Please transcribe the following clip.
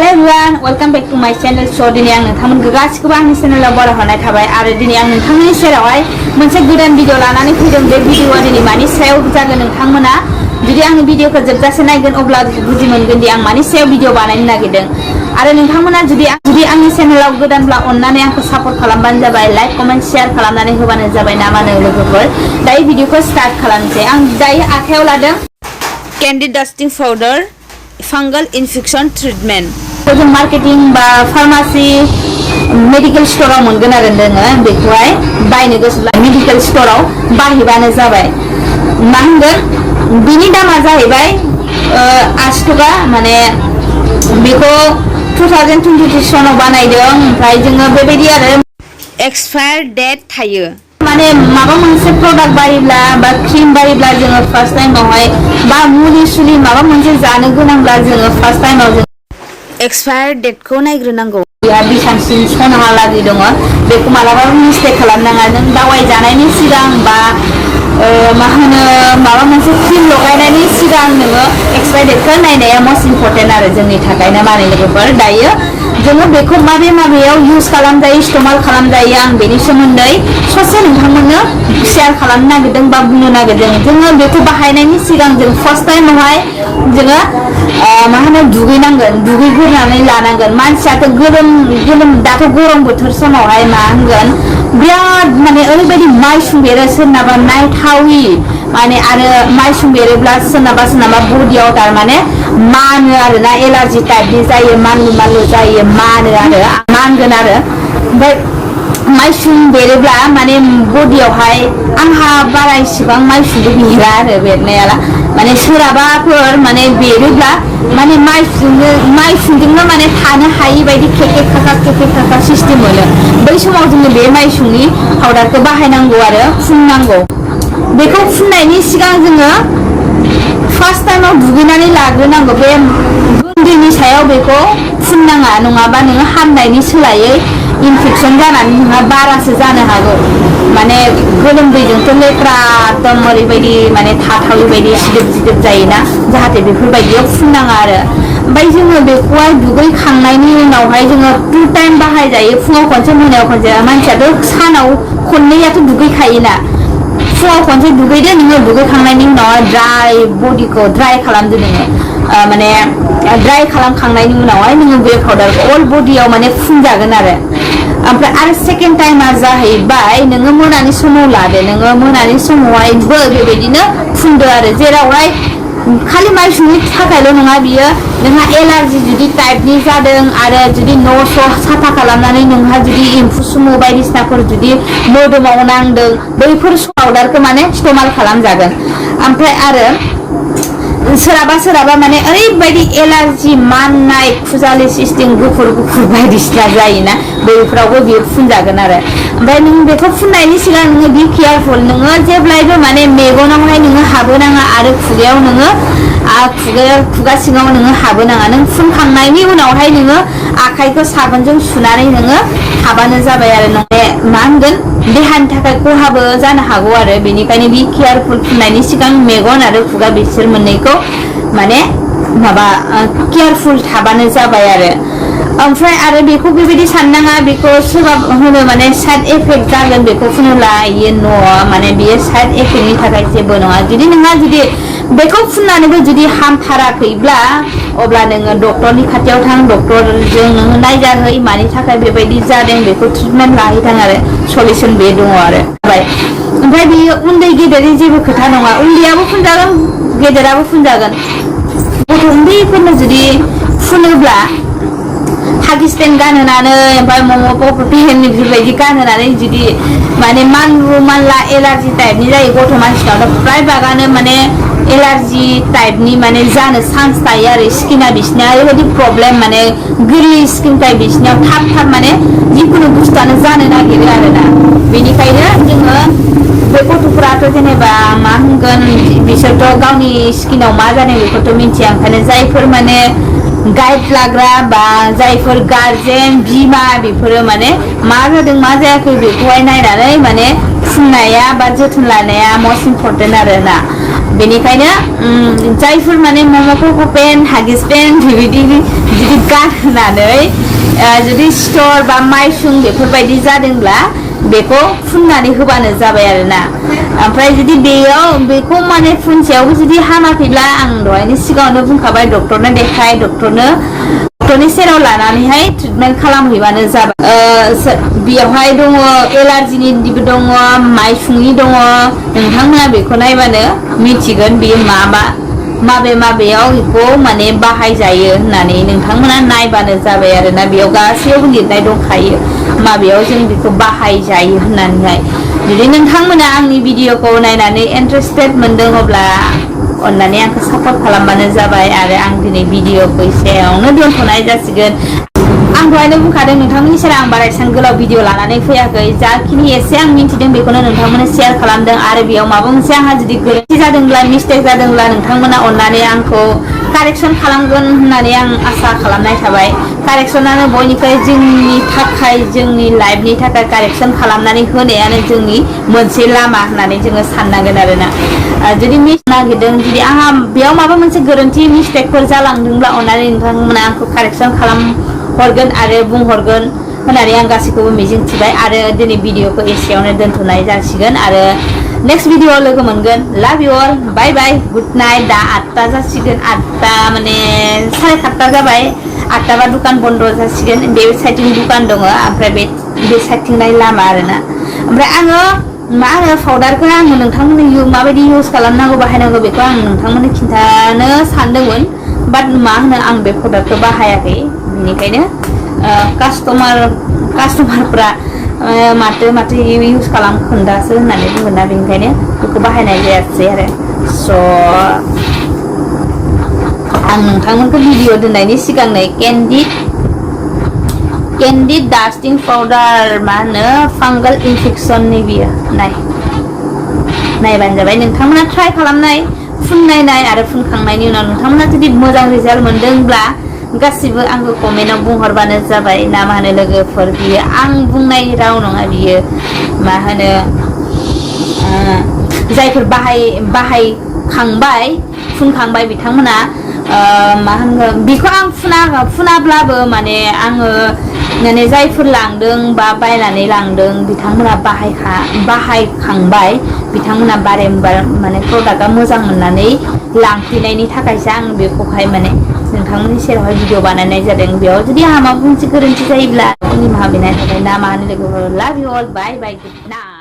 Hello everyone, welcome back to my channel. So दिनै आं नोंथांमोनखौ गासिखौबो आंनि चेनेलाव बराय हरनाय थाबाय आरो दिनै आं नोंथांमोननि सेरावहाय मोनसे गोदान भिडिअ लानानै फैदों। बे भिडिअआ दिनै मानि सायाव जागोन नोंथांमोना जुदि आंनि भिडिअखौ जोबजासे नायगोन अब्ला बुजि मोनगोन दि आं मानि सायाव भिडिअ बानायनो नागिरदों आरो नोंथांमोना जुदि आंनि चेनेलाव गोदानब्ला अननानै आंखौ सापर्ट खालामबानो जाबाय, लाइक कमेन्ट शेयार खालामनानै होबानो जाबाय ना मा होनो लोगोफोर। दायो भिडिअखौ स्टार्ट खालामनोसै। आं दायो आखायाव लादों कैंडिड डास्टिं पाउडार फांगल इन्फेक्शन ट्रिटमेंट। जों मार्केटिं बा फार्मासी मेडिकल स्टोराव मोनगोन आरो नोङो बेखौहाय बायनो गोसोब्ला मेडिकल स्टोराव बायहैबानो जाबाय। मा होनगोन बिनि दामा जाहैबाय 80 थाखा। माने बेखौ 2022 सनाव बानायदों। ओमफ्राय जोङो बेबायदि आरो एक्सपायर डेट थायो। माने माबा मोनसे प्रडाक्ट बायोब्ला बा क्रिम बायोब्ला जोङो फार्स्ट टाइमावहाय बा मुलि सुलि माबा मोनसे जानो गोनांब्ला जोङो फार्स्ट टाइमाव जों एक्सपायर डेटखौ नायग्रोनांगौ। बेहा बेसांसिम सनहालागै दङ बेखौ मालाबाबो मिस्टेक खालामनाङा। नों दावाइ जानायनि सिगां बा मा होनो माबा मोनसे क्रिम लगायनायनि सिगां नोङो एक्सपायर डेटखौ नायनाया मस्ट इम्परटेन्ट आरो जोंनि थाखाय ना माने लोगोफोर। दायो जोङो बेखौ माबेयाव इउज खालामजायो, इस्तेमाल खालामजायो, आं बेनि सोमोन्दै ससे नोंथांमोननो शेयार खालामनो नागिरदों बा बुंनो नागिरदों। जोङो बेखौ बाहायनायनि सिगां जों फार्स्ट टाइमावहाय जोङो मा होनो दुगैनांगोन, दुगैग्रोनानै लानांगोन। मानसियाथ' दाथ' गरम बोथोर समावहाय मा होनगोन बिराद माने ओरैबायदि माइसुं बेरो, सोरनाबा नायथावि माने आरो माइसुं बेरोब्ला सोरनाबा बडियाव थारमाने मानो आरोना एलार्जि टाइपनि जायो, मानलु जायो, मानो आरो मानगोन आरो। ओमफ्राय माइसुं बेरोब्ला माने बडियावहाय आंहा बारा इसेबां माइसुंबो बेरा आरो बेरनायाला। माने सोरहाबाफोर माने बेरोब्ला माने माइसुंजोंनो माने थानो हायि बायदि खेखे खाखा सिस्टेम मोनो। बै समाव जोङो बे माइसुंनि पाउडारखौ बाहायनांगौ आरो फुननांगौ। बेखौ फुननायनि सिगां जोङो फार्स्ट टाइमाव दुगैनानै लाग्रोनांगौ। बे गुन्दैनि सायाव बेखौ फुननाङा, नङाबा नोङो हामनायनि सोलायै इनफेक्शन जानानै नोंहा बारासो जानो हागौ। माने गोलोमदैजोंथ' लेथ्रा एकदम ओरैबायदि माने थाथावि बायदि सिदोब जायोना, जाहाथे बेफोरबायदियाव फुननाङा आरो। ओमफ्राय जोङो बेखौहाय दुगैखांनायनि उनावहाय जोङो 2 टाइम बाहायजायो, फुङाव खनसे मोनायाव खनसे। मानसियाथ' सानाव खननैयाथ' दुगैखायोना, फुङाव खनसे दुगैदो नोङो, दुगैखांनायनि उनावहाय ड्राई बडिखौ ड्राई खालामदो नोङो। माने ड्राई खालामखांनायनि उनावहाय नोङो बे पाउडारखौ अल बडियाव माने फुनजागोन आरो। ओमफ्राय आरो सेकेन्ड टाइमा जाहैबाय नोङो मोनानि समाव लादो। नोङो मोनानि समावहायबो बेबायदिनो फुनदो आरो, जेरावहाय खालि माइसुंनि थाखायल' नङा बियो। नोंहा एलार्जि जुदि टाइपनि जादों आरो जुदि न' साफा खालामनानै नोंहा जुदि एम्फौ सुमु बायदिसिनाफोर जुदि मोदोमाव नांदों बैफोर पाउडारखौ माने इस्तेमाल खालामजागोन। ओमफ्राय आरो सोरहाबा माने ओरैबायदि एलार्जि माननाय खुजालि सिस्टेम गुफुर बायदिसिना जायोना, बैफोरावबो बियो फुनजागोन आरो। ओमफ्राय नों बेखौ फुननायनि सिगां नोङो बि केयारफुल, नोङो जेब्लायबो माने मेगनावहाय नोङो हाबहोनाङा आरो खुगायाव नोङो खुगा सिङाव नोङो हाबहोनाङा। नों फुनखांनायनि उनावहाय नोङो आखाइखौ साबोनजों सुनानै नोङो थाबानो जाबाय आरो। नङाबा मा होनगोन देहानि थाखाय खहाबो जानो हागौ आरो। बेनिखायनो बि केयारफुल फुननायनि सिगां मेगन आरो खुगा बिसोर मोननैखौ माने केयारफुल थाबानो जाबाय आरो। ओमफ्राय आरो बेखौ बेबायदि साननाङा बेखौ सोरबा होनो माने साइड इफेक्ट जागोन बेखौ फुनोब्ला, इयो न'आ माने बियो साइड इफेक्टनि थाखाय जेबो नङा। जुदि बेखौ फुननानैबो जुदि हामथाराखैब्ला अब्ला नोङो डक्टरनि खाथियाव थां, डक्टरजों नोङो नायजाहै मानि थाखाय बेबायदि जादों बेखौ ट्रिटमेन्ट लाहैथां आरो। सलिउसन बे दङ आरो। ओमफ्राय बेयो उन्दै गेदेरनि जेबो खोथा नङा, उन्दैयाबो फुनजागोन गेदेराबो फुनजागोन। गथ' उन्दैफोरनो जुदि फुनोब्ला हागिस पेन्ट गानहोनानै ओमफ्राय मम' पेन्ट बेफोरबायदि गानहोनानै जुदि माने मानला एलार्जि टाइपनि जायो गथ' मानसिनावथ' फ्राय बागानो माने एलार्जि टाइपनि माने जानो चान्स थायो आरो। स्किना बिसिना ओरैबायदि प्रब्लेम माने गोरलै स्किन टाइप बिसिनाव थाब माने जिखुनु बुस्थुआनो जानो नागिरो आरोना। बेनिखायनो जोङो बे गथ'फोराथ' जेनेबा मा होनगोन बिसोरथ' गावनि स्किनाव मा जादों बेखौथ' मिथिया। ओंखायनो जायफोर माने गाइड लाग्रा बा जायफोर गार्जेन बिमा बेफोरो माने मा जादों मा जायाखै बेखौहाय नायनानै माने फुननाया बा जोथोन लानाया मस्ट इम्परटेन्ट आरोना। बेनिखायनो जायफोर माने मम'फोरखौ पेन हागिस पेन बेबायदि जुदि गानहोनानै जुदि सिथर बा माइसुं बेफोरबायदि जादोंब्ला बेखौ फुननानै होबानो जाबाय आरोना ओमफ्राय जुदि बेखौ माने फुनसेयावबो जुदि हामाखैब्ला आं दहायनो सिगाङावनो बुंखाबाय डक्टरनो देखाय डक्टरनि सेराव लानानैहाय ट्रिटमेन्ट खालामहैबानो जाबाय बेयावहाय दङ एलार्जिनिबो दङ माइसुंनि दङ नोंथांमोना बेखौ नायबानो मिथिगोन बेयो माबेयाव बेखौ माने बाहायजायो होननानै नोंथांमोना नायबानो जाबाय आरोना बेयाव गासैयावबो लिरनाय दंखायो माबेयाव जों बेखौ बाहायजायो होननानैहाय जुदि नोंथांमोना आंनि भिडिअखौ नायनानै इन्टारेस्टेड मोनदों अब्ला अन्नानै आंखौ सापर्ट खालामबानो जाबाय आरो आं दिनै भिडिअखौ एसेयावनो दोनथ'नाय जासिगोन आं दहायनो बुंखादों नोंथांमोननि सेराव आं बारा एसेबां गोलाव भिडिअ लानानै फैयाखै जाखिनि एसे आं मिन्थिदों बेखौनो नोंथांमोननो शेयार खालामदों आरो बेयाव माबा मोनसे आंहा जुदि गोरोन्थि जादोंब्ला मिस्टेक जादोंब्ला नोंथांमोना अन्नानै आंखौ कारेक्सन खालामगोन होननानै आं आसा खालामनाय थाबाय कारेक्सनानो बयनिफ्राय जोंनि थाखाय जोंनि लाइफनि थाखाय कारेक्सन खालामनानै होनायानो जोंनि मोनसे लामा होननानै जोङो साननांगोन आरोना जुदि मिस नागिरदों जुदि आंहा बेयाव माबा मोनसे गोरोन्थि मिस्टेकफोर जालांदोंब्ला अन्नानै नोंथांमोना आंखौ कारेक्सन हरगोन आरो बुंहरगोन होननानै आं गासैखौबो मिजिंथिबाय आरो दिनै भिडिअखौ एसेयावनो दोनथ'नाय जासिगोन आरो नेक्स्ट भिडिअ लोगो मोनगोन लाभ इउ अल बाय बाय गुड नाइट दा 8टा जासिगोन 8टा माने 7:30 जाबाय 8टाबा दुकान बन्द जासिगोन बे साइडथिं दुकान दङ ओमफ्राय बे साइडथिंनाय लामा आरोना ओमफ्राय आङो मा होनो पाउडारखौ आङो नोंथांमोननो माबायदि इउज खालामनांगौ बाहायनांगौ बेखौ आं नोंथांमोननो खिन्थानो सानदोंमोन बाट मा होनो आं बे प्रडाक्टखौ बाहायाखै बेनिखायनो कास्टमारफ्रा माथो इउज खालाम खोन्थासो होननानै बुंगोन ना बेनिखायनो बेखौ बाहायनाय जायासै आरो स' आं नोंथांमोनखौ भिडिअ दोननायनि सिगांनो केन्डिड डास्टिं पाउडार मा होनो फांगल इनफेक्सननि बियो नायबानो जाबाय नोंथांमोना ट्राइ खालामनाय फुननाय आरो फुनखांनायनि उनाव नोंथांमोना जुदि मोजां रिजाल्ट मोनदोंब्ला गासिबो आंखौ कमेन्टआव बुंहरबानो जाबाय ना मा होनो लोगोफोर बियो आं बुंनाय राव नङा बियो मा होनो जायफोर बाहायखांबाय फुनखांबाय बिथांमोना मा होनगोन बेखौ आं फुनाब्लाबो माने आङो माने जायफोर लांदों बा बायनानै लांदों बिथांमोना बाहायखांबाय बिथांमोना बारंबार माने प्रडाक्टआ मोजां मोननानै लांफैनायनि थाखायसो आं बेखौहाय माने नोंथांमोननि सेरावहाय भिडिअ बानायनाय जादों बेयाव जुदि आंहा माबा मोनसे गोरोन्थि जायोब्ला निमाहा बिनाय थाबाय ना मा होनो लोगोफोर लाभ इउ अल बाय बाय गुड नाइट